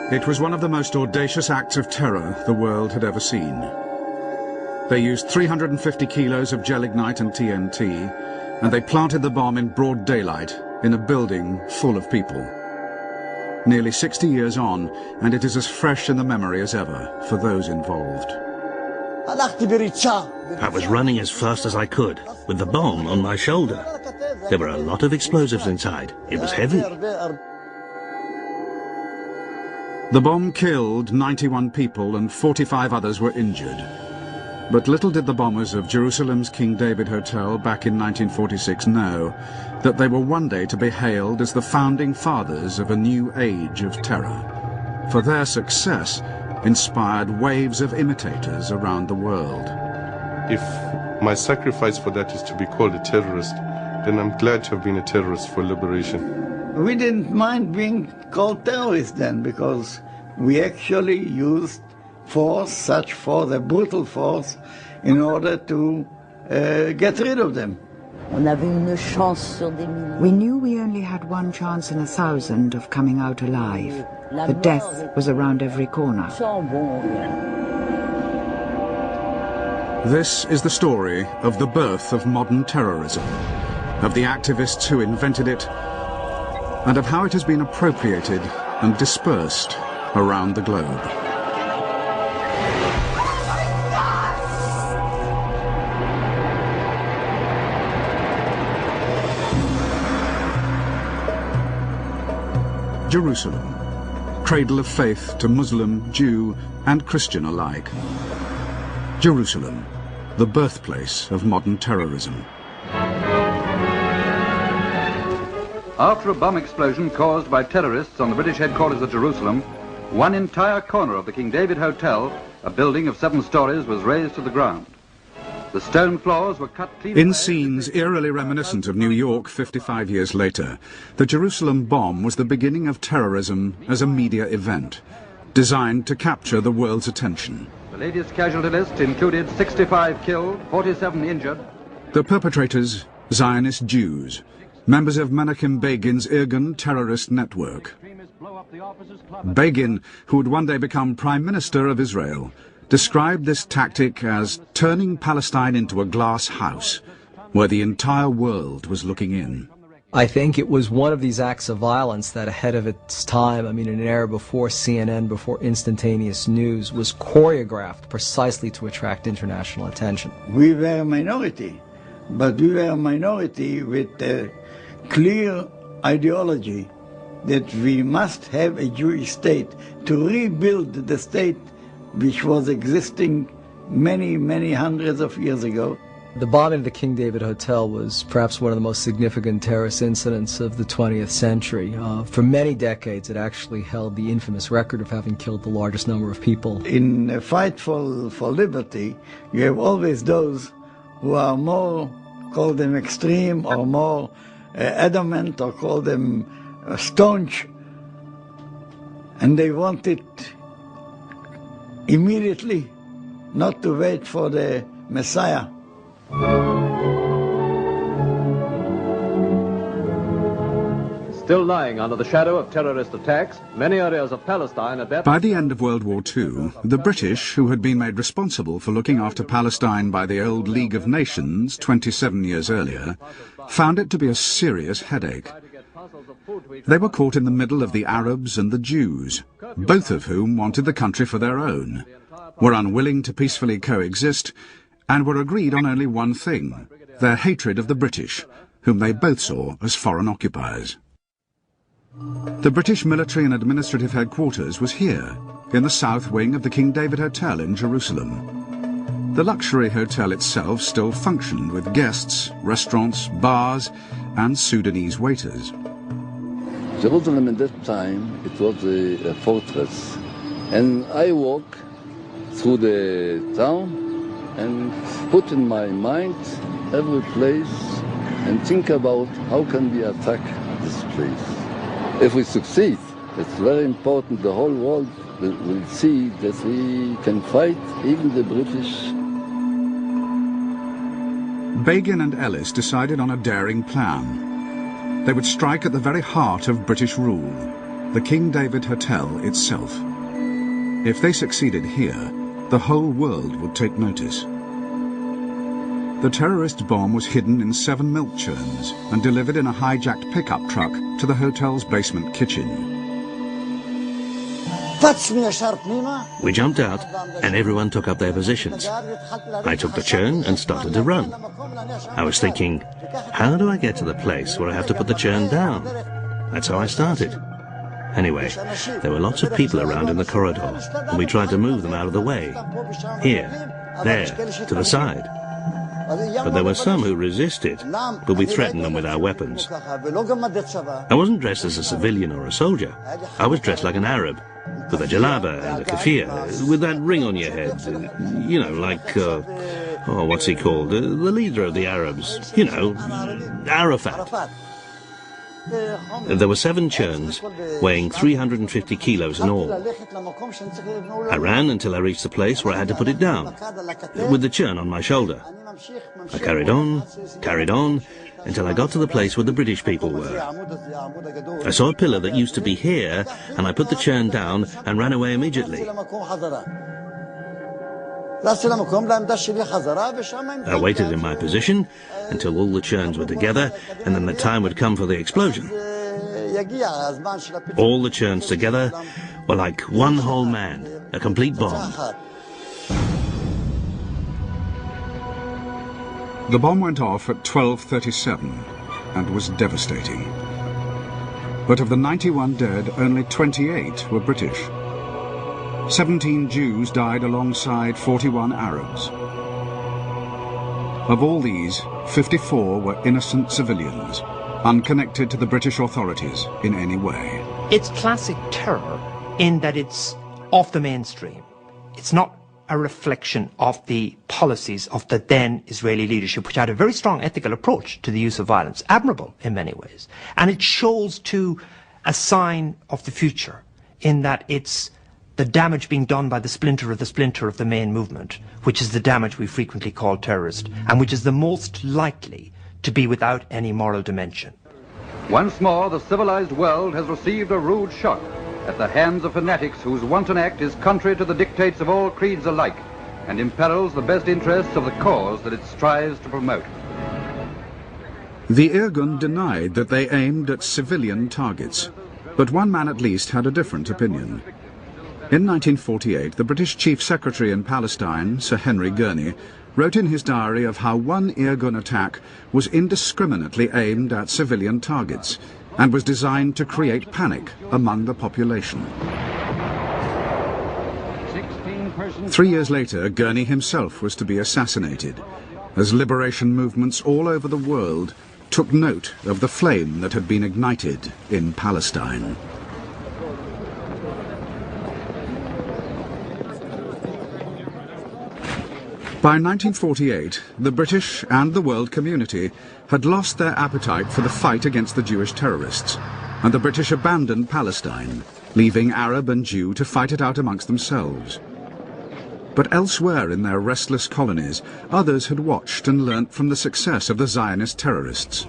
It was one of the most audacious acts of terror the world had ever seen. They used 350 kilos of gelignite and TNT, and they planted the bomb in broad daylight in a building full of people. Nearly 60 years on, and it is as fresh in the memory as ever for those involved. I was running as fast as I could, with the bomb on my shoulder. There were a lot of explosives inside. It was heavy. The bomb killed 91 people and 45 others were injured. But little did the bombers of Jerusalem's King David Hotel back in 1946 know that they were one day to be hailed as the founding fathers of a new age of terror. For their success inspired waves of imitators around the world. If my sacrifice for that is to be called a terrorist, then I'm glad to have been a terrorist for liberation. We didn't mind being called terrorists then, because we actually used force, such force, a brutal force, in order to get rid of them. We knew we only had one chance in 1,000 of coming out alive. The death was around every corner. This is the story of the birth of modern terrorism, of the activists who invented it, and of how it has been appropriated and dispersed around the globe. Jerusalem, cradle of faith to Muslim, Jew, and Christian alike. Jerusalem, the birthplace of modern terrorism. After a bomb explosion caused by terrorists on the British headquarters at Jerusalem, one entire corner of the King David Hotel, a building of 7 stories, was razed to the ground. The stone floors were cut clean. In scenes eerily reminiscent of New York 55 years later, the Jerusalem bomb was the beginning of terrorism as a media event, designed to capture the world's attention. The latest casualty list included 65 killed, 47 injured. The perpetrators, Zionist Jews, members of Menachem Begin's Irgun terrorist network. Begin, who would one day become Prime Minister of Israel, described this tactic as turning Palestine into a glass house, where the entire world was looking in. I think it was one of these acts of violence that, ahead of its time, I mean, in an era before CNN, before instantaneous news, was choreographed precisely to attract international attention. We were a minority, but we were a minority with a clear ideology that we must have a Jewish state to rebuild the state which was existing many, many hundreds of years ago. The bombing of the King David Hotel was perhaps one of the most significant terrorist incidents of the 20th century. For many decades, it actually held the infamous record of having killed the largest number of people. In a fight for liberty, you have always those who are more, call them extreme, or more adamant, or call them staunch, and they want it immediately, not to wait for the Messiah. Still lying under the shadow of terrorist attacks, many areas of Palestine are... By the end of World War II, the British, who had been made responsible for looking after Palestine by the old League of Nations 27 years earlier, found it to be a serious headache. They were caught in the middle of the Arabs and the Jews, both of whom wanted the country for their own, were unwilling to peacefully coexist, and were agreed on only one thing: their hatred of the British, whom they both saw as foreign occupiers. The British military and administrative headquarters was here, in the south wing of the King David Hotel in Jerusalem. The luxury hotel itself still functioned with guests, restaurants, bars, and Sudanese waiters. Jerusalem at that time, it was a fortress, and I walk through the town and put in my mind every place and think about how can we attack this place. If we succeed, it's very important the whole world will see that we can fight even the British. Begin and Ellis decided on a daring plan. They would strike at the very heart of British rule, the King David Hotel itself. If they succeeded here, the whole world would take notice. The terrorist bomb was hidden in 7 milk churns and delivered in a hijacked pickup truck to the hotel's basement kitchen. We jumped out and everyone took up their positions. I took the churn and started to run. I was thinking, how do I get to the place where I have to put the churn down? That's how I started. Anyway, there were lots of people around in the corridor, and we tried to move them out of the way. Here, there, to the side. But there were some who resisted, but we threatened them with our weapons. I wasn't dressed as a civilian or a soldier. I was dressed like an Arab, with a jalaba and a keffiyeh, with that ring on your head. You know, like, what's he called? The leader of the Arabs. You know, Arafat. There were 7 churns, weighing 350 kilos in all. I ran until I reached the place where I had to put it down, with the churn on my shoulder. I carried on, until I got to the place where the British people were. I saw a pillar that used to be here, and I put the churn down and ran away immediately. I waited in my position until all the churns were together, and then the time would come for the explosion. All the churns together were like one whole man, a complete bomb. The bomb went off at 12:37 and was devastating. But of the 91 dead, only 28 were British. 17 Jews died alongside 41 Arabs. Of all these, 54 were innocent civilians, unconnected to the British authorities in any way. It's classic terror in that it's off the mainstream. It's not a reflection of the policies of the then Israeli leadership, which had a very strong ethical approach to the use of violence, admirable in many ways. And it shows too a sign of the future in that it's the damage being done by the splinter of the main movement, which is the damage we frequently call terrorist, and which is the most likely to be without any moral dimension. Once more, the civilized world has received a rude shock at the hands of fanatics whose wanton act is contrary to the dictates of all creeds alike and imperils the best interests of the cause that it strives to promote. The Irgun denied that they aimed at civilian targets, but one man at least had a different opinion. In 1948, the British Chief Secretary in Palestine, Sir Henry Gurney, wrote in his diary of how one Irgun attack was indiscriminately aimed at civilian targets and was designed to create panic among the population. 3 years later, Gurney himself was to be assassinated, as liberation movements all over the world took note of the flame that had been ignited in Palestine. By 1948, the British and the world community had lost their appetite for the fight against the Jewish terrorists, and the British abandoned Palestine, leaving Arab and Jew to fight it out amongst themselves. But elsewhere in their restless colonies, others had watched and learnt from the success of the Zionist terrorists.